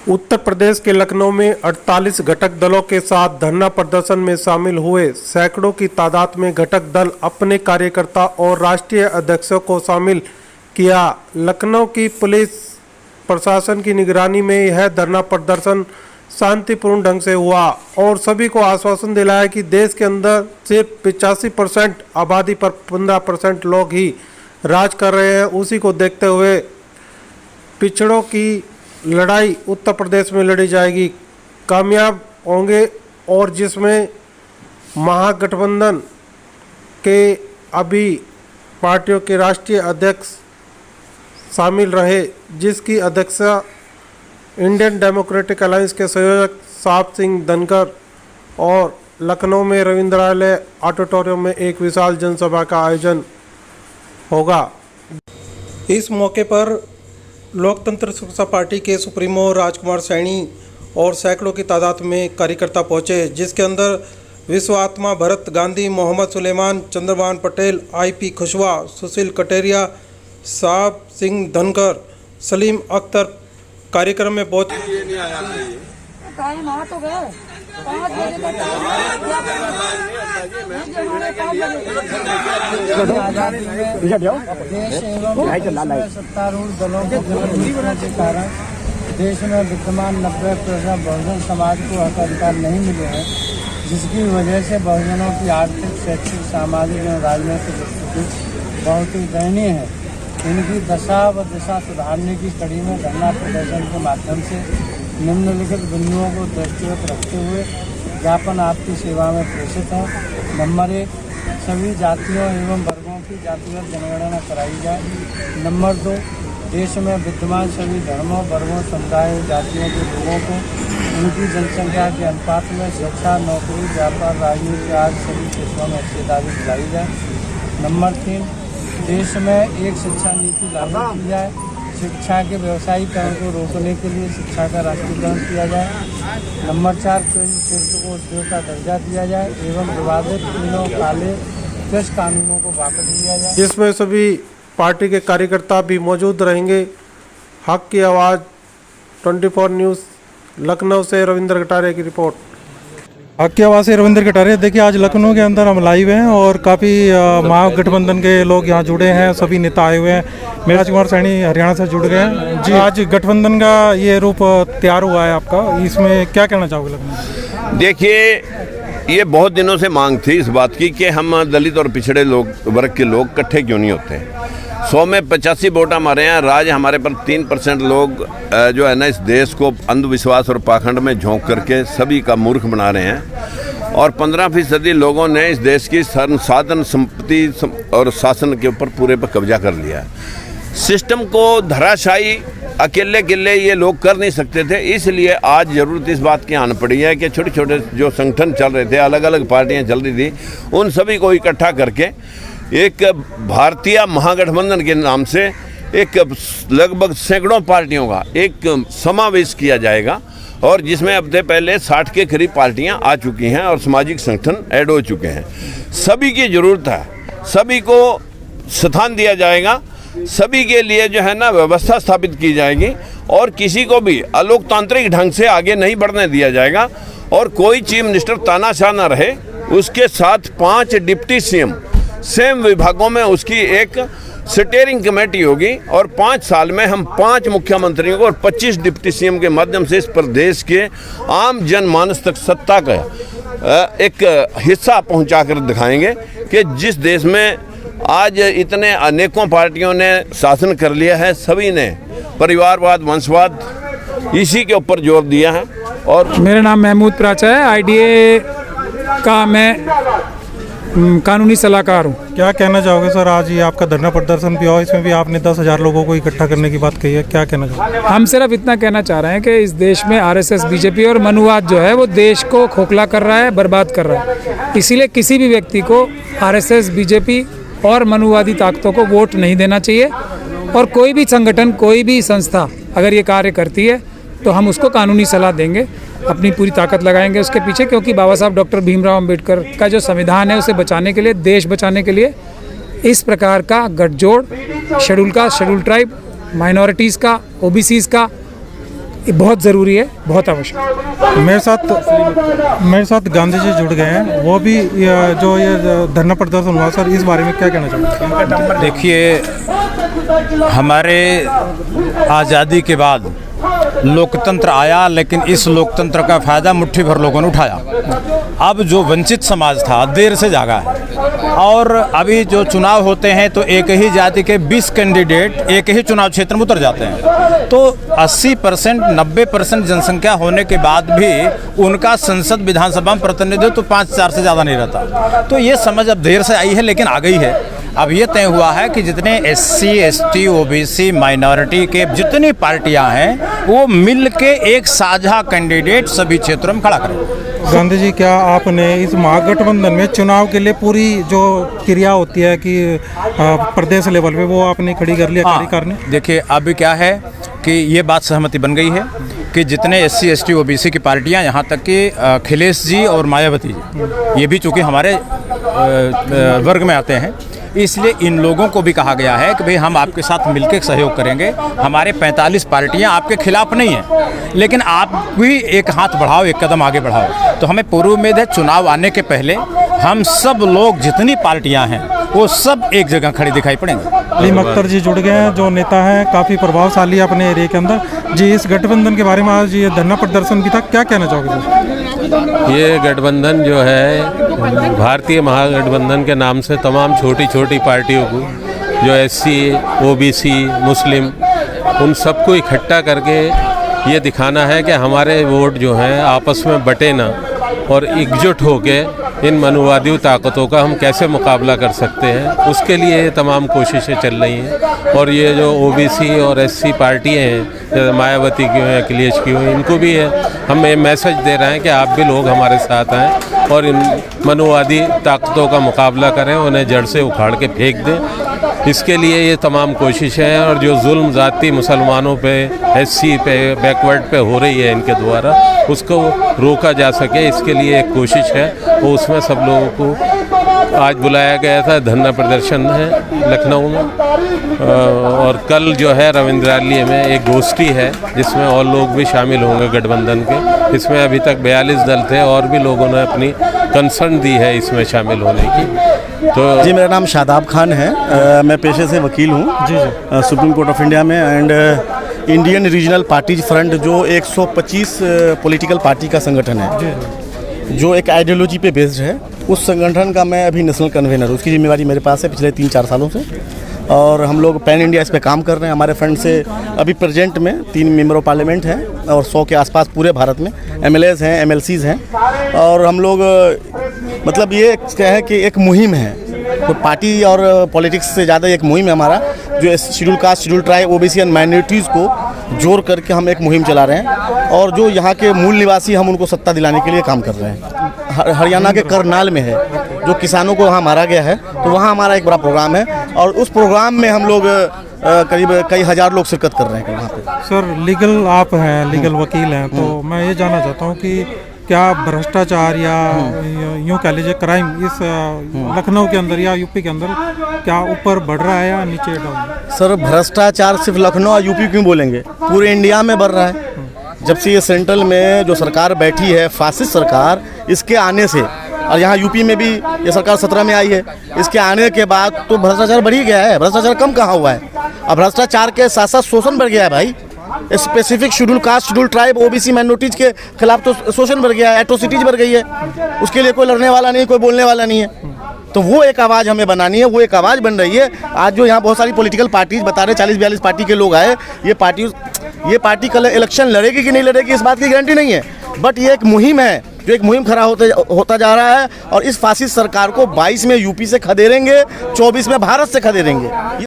उत्तर प्रदेश के लखनऊ में 48 घटक दलों के साथ धरना प्रदर्शन में शामिल हुए सैकड़ों की तादाद में घटक दल अपने कार्यकर्ता और राष्ट्रीय अध्यक्षों को शामिल किया। लखनऊ की पुलिस प्रशासन की निगरानी में यह धरना प्रदर्शन शांतिपूर्ण ढंग से हुआ और सभी को आश्वासन दिलाया कि देश के अंदर सिर्फ 85% आबादी पर 15% लोग ही राज कर रहे हैं। उसी को देखते हुए पिछड़ों की लड़ाई उत्तर प्रदेश में लड़ी जाएगी, कामयाब होंगे और जिसमें महागठबंधन के अभी पार्टियों के राष्ट्रीय अध्यक्ष शामिल रहे, जिसकी अध्यक्षता इंडियन डेमोक्रेटिक अलायंस के संयोजक साहब सिंह धनखड़ और लखनऊ में रविंद्रालय ऑडिटोरियम में एक विशाल जनसभा का आयोजन होगा। इस मौके पर लोकतंत्र सुरक्षा पार्टी के सुप्रीमो राजकुमार सैनी और सैकड़ों की तादाद में कार्यकर्ता पहुंचे, जिसके अंदर विश्वात्मा भरत गांधी, मोहम्मद सुलेमान, चंद्रभान पटेल, आईपी खुशवा, सुशील कटेरिया, साहब सिंह धनखड़, सलीम अख्तर कार्यक्रम में पहुंचे। सत्तारूढ़ दलों के के कारण देश में विद्यमान 90% बहुजन समाज को हक अधिकार नहीं मिले हैं, जिसकी वजह से बहुजनों की आर्थिक, शैक्षिक, सामाजिक एवं राजनीतिक स्थिति बहुत ही दयनीय है। इनकी दशा व दिशा सुधारने की कड़ी में धरना प्रदर्शन के माध्यम से निम्नलिखित बिंदुओं को दृष्टिगत रखते हुए ज्ञापन आपकी सेवा में प्रेषित है। नंबर 1, सभी जातियों एवं वर्गों की जातिगत जनगणना कराई जाए। नंबर 2, देश में विद्यमान सभी धर्मों, वर्गों, समुदायों, जातियों के लोगों को उनकी जनसंख्या के अनुपात में शिक्षा, नौकरी, व्यापार, राजनीति आदि सभी क्षेत्रों में हिस्सेदारी दिलाई जाए। नंबर 3, देश में एक शिक्षा नीति लागू की जाए। शिक्षा के व्यवसायीकरण को रोकने के लिए शिक्षा का राष्ट्रीयकरण किया जाए। नंबर 4, कृषि क्षेत्र को उद्योग का दर्जा दिया जाए एवं विवादित तीनों काले कृषि कानूनों को वापस लिया जाए, जिसमें सभी पार्टी के कार्यकर्ता भी मौजूद रहेंगे। हक की आवाज़ 24 न्यूज़ लखनऊ से रविंद्र कटारिया की रिपोर्ट। हक की आवाज़ से रविंद्र कटारिया। देखिए, आज लखनऊ के अंदर हम लाइव हैं और काफ़ी महागठबंधन के लोग यहाँ जुड़े हैं, सभी नेता आए हुए हैं। मेरा राजकुमार सैनी हरियाणा से जुड़ गए हैं जी। आज गठबंधन का ये रूप तैयार हुआ है आपका, इसमें क्या कहना चाहोगे लखनऊ? देखिए, ये बहुत दिनों से मांग थी इस बात की कि हम दलित और पिछड़े लोग वर्ग के लोग इकट्ठे क्यों नहीं होते। 100 में 85 वोट हमारे यहाँ, राज हमारे पर 3% लोग जो है ना इस देश को अंधविश्वास और पाखंड में झोंक करके सभी का मूर्ख बना रहे हैं और 15% लोगों ने इस देश की संसाधन संपत्ति और शासन के ऊपर पूरे पर कब्जा कर लिया है। सिस्टम को धराशायी अकेले ये लोग कर नहीं सकते थे, इसलिए आज ज़रूरत इस बात की आन पड़ी है कि छोटे छोटे जो संगठन चल रहे थे, अलग अलग पार्टियां चल रही थी, उन सभी को इकट्ठा करके एक भारतीय महागठबंधन के नाम से एक लगभग सैकड़ों पार्टियों का एक समावेश किया जाएगा और जिसमें अब से पहले 60 के करीब पार्टियां आ चुकी हैं और सामाजिक संगठन ऐड हो चुके हैं। सभी की ज़रूरत है, सभी को स्थान दिया जाएगा, सभी के लिए जो है ना व्यवस्था स्थापित की जाएगी और किसी को भी अलोकतांत्रिक ढंग से आगे नहीं बढ़ने दिया जाएगा और कोई चीफ मिनिस्टर तानाशाह न रहे। उसके साथ 5 डिप्टी सीएम सेम विभागों में उसकी एक स्टीयरिंग कमेटी होगी और 5 साल में हम 5 मुख्यमंत्रियों को और 25 डिप्टी सीएम के माध्यम से इस प्रदेश के आम जनमानस तक सत्ता का एक हिस्सा पहुंचा कर दिखाएंगे कि जिस देश में आज इतने अनेकों पार्टियों ने शासन कर लिया है, सभी ने परिवारवाद, वंशवाद इसी के ऊपर जोर दिया है। और मेरा नाम महमूद प्राचा है, आईडीए का मैं कानूनी सलाहकार हूँ। क्या कहना चाहोगे सर, आज ये आपका धरना प्रदर्शन भी हुआ, इसमें भी आपने 10,000 लोगों को इकट्ठा करने की बात कही है, क्या कहना चाहोगे? हम सिर्फ इतना कहना चाह रहे हैं कि इस देश में आरएसएस, बीजेपी और मनुवाद जो है वो देश को खोखला कर रहा है, बर्बाद कर रहा है। इसीलिए किसी भी व्यक्ति को आरएसएस, बीजेपी और मनुवादी ताकतों को वोट नहीं देना चाहिए और कोई भी संगठन, कोई भी संस्था अगर ये कार्य करती है तो हम उसको कानूनी सलाह देंगे, अपनी पूरी ताकत लगाएंगे उसके पीछे, क्योंकि बाबा साहब डॉक्टर भीमराव अंबेडकर का जो संविधान है उसे बचाने के लिए, देश बचाने के लिए इस प्रकार का गठजोड़ schedule caste, schedule tribe, minorities का, ओबीसीज़ का ये बहुत ज़रूरी है, बहुत आवश्यक है। मेरे साथ गांधी जी जुड़ गए हैं, वो भी जो ये धरना प्रदर्शन हुआ सर, इस बारे में क्या कहना चाहते हैं? देखिए, हमारे आज़ादी के बाद लोकतंत्र आया, लेकिन इस लोकतंत्र का फ़ायदा मुट्ठी भर लोगों ने उठाया। अब जो वंचित समाज था देर से जागा है, और अभी जो चुनाव होते हैं तो एक ही जाति के 20 कैंडिडेट एक ही चुनाव क्षेत्र में उतर जाते हैं, तो 80% 90% जनसंख्या होने के बाद भी उनका संसद विधानसभा में प्रतिनिधित्व तो 5-4 से ज़्यादा नहीं रहता। तो ये समझ अब देर से आई है, लेकिन आ गई है। अब ये तय हुआ है कि जितने SC ST OBC माइनॉरिटी के जितनी पार्टियां हैं वो मिल के एक साझा कैंडिडेट सभी क्षेत्रों में खड़ा करें। गांधी जी, क्या आपने इस महागठबंधन में चुनाव के लिए पूरी जो क्रिया होती है कि प्रदेश लेवल पे, वो आपने खड़ी कर लिया कार्यकारिणी ने? देखिए, अभी क्या है कि ये बात सहमति बन गई है कि जितने SC ST OBC की पार्टियां, यहाँ तक कि अखिलेश जी और मायावती जी, ये भी चूँकि हमारे वर्ग में आते हैं, इसलिए इन लोगों को भी कहा गया है कि भाई हम आपके साथ मिलकर सहयोग करेंगे। हमारे 45 पार्टियां आपके खिलाफ नहीं हैं, लेकिन आप भी एक हाथ बढ़ाओ, एक कदम आगे बढ़ाओ। तो हमें पूरी उम्मीद है चुनाव आने के पहले हम सब लोग, जितनी पार्टियां हैं, वो सब एक जगह खड़ी दिखाई पड़ेंगे। अलीम अख्तर जी जुड़ गए हैं, जो नेता हैं, काफ़ी प्रभावशाली अपने एरिया के अंदर जी। इस गठबंधन के बारे में आज ये धरना प्रदर्शन भी था, क्या कहना चाहोगे सर? ये गठबंधन जो है भारतीय महागठबंधन के नाम से तमाम छोटी छोटी पार्टियों को, जो SC OBC मुस्लिम, उन सबको इकट्ठा करके ये दिखाना है कि हमारे वोट जो हैं आपस में बटे ना, और एकजुट होके इन मनुवादी ताकतों का हम कैसे मुकाबला कर सकते हैं, उसके लिए ये तमाम कोशिशें चल रही हैं। और ये जो OBC और SC पार्टियाँ हैं, जैसे मायावती की हुई, अखिलेश की हुई, इनको भी हम ये मैसेज दे रहे हैं कि आप भी लोग हमारे साथ आएँ और इन मनुवादी ताकतों का मुकाबला करें, उन्हें जड़ से उखाड़ के फेंक दें। इसके लिए ये तमाम कोशिशें हैं, और जो जुल्म ज़ाती मुसलमानों पे, SC पे, बैकवर्ड पे हो रही है इनके द्वारा, उसको रोका जा सके, इसके लिए एक कोशिश है। और उसमें सब लोगों को आज बुलाया गया था, धरना प्रदर्शन है लखनऊ में, और कल जो है रविंद्रालय में एक गोष्ठी है जिसमें और लोग भी शामिल होंगे गठबंधन के। इसमें अभी तक 42 दल थे, और भी लोगों ने अपनी कंसर्न दी है इसमें शामिल होने की। तो जी, मेरा नाम शादाब खान है, मैं पेशे से वकील हूँ जी सुप्रीम कोर्ट ऑफ इंडिया में, and Indian regional parties front जो 125 पॉलिटिकल पार्टी का संगठन है, जो एक आइडियोलॉजी पे बेस्ड है, उस संगठन का मैं अभी नेशनल कन्वेनर हूँ। उसकी जिम्मेवारी मेरे पास है पिछले 3-4 सालों से, और हम लोग पैन इंडिया इस पे काम कर रहे हैं। हमारे फ्रंट से अभी प्रेजेंट में 3 मेंबर ऑफ पार्लियामेंट हैं, और 100 के आसपास पूरे भारत में MLAs हैं, MLCs हैं, और हम लोग मतलब ये क्या है कि एक मुहिम है, तो पार्टी और पॉलिटिक्स से ज़्यादा एक मुहिम है हमारा, जो schedule caste, schedule tribe, OBC and minorities को जोड़ करके हम एक मुहिम चला रहे हैं। और जो यहाँ के मूल निवासी, हम उनको सत्ता दिलाने के लिए काम कर रहे हैं। हरियाणा के करनाल में है, जो किसानों को वहाँ मारा गया है, तो वहाँ हमारा एक बड़ा प्रोग्राम है, और उस प्रोग्राम में हम लोग करीब कई हज़ार लोग शिरकत कर रहे हैं वहाँ पे। सर, लीगल आप हैं, लीगल वकील हैं, तो मैं ये जानना चाहता हूँ कि क्या भ्रष्टाचार या यूँ कह लीजिए क्राइम इस लखनऊ के अंदर या यूपी के अंदर क्या ऊपर बढ़ रहा है या नीचे डाउन? सर, भ्रष्टाचार सिर्फ लखनऊ और यूपी क्यों बोलेंगे, पूरे इंडिया में बढ़ रहा है। जब से ये सेंट्रल में जो सरकार बैठी है, फासिस्ट सरकार, इसके आने से, और यहाँ यूपी में भी ये सरकार 17 में आई है, इसके आने के बाद तो भ्रष्टाचार बढ़ ही गया है। भ्रष्टाचार कम कहाँ हुआ है? अब भ्रष्टाचार के साथ साथ शोषण बढ़ गया है भाई। Specific schedule caste, schedule tribe, OBC minorities के खिलाफ तो शोषण बढ़ गया है, एट्रोसिटीज बढ़ गई है। उसके लिए कोई लड़ने वाला नहीं, कोई बोलने वाला नहीं है। तो वो एक आवाज़ हमें बनानी है, वो एक आवाज़ बन रही है। आज जो यहाँ बहुत सारी पॉलिटिकल पार्टीज बता रहे, 40-42 पार्टी के लोग आए, ये पार्टी कल इलेक्शन लड़ेगी कि नहीं लड़ेगी, इस बात की गारंटी नहीं है, बट ये एक मुहिम है, जो एक मुहिम खड़ा होता जा रहा है। और इस फासिस्ट सरकार को 22 में यूपी से खदेड़ेंगे, 24 में भारत से खदेड़ेंगे।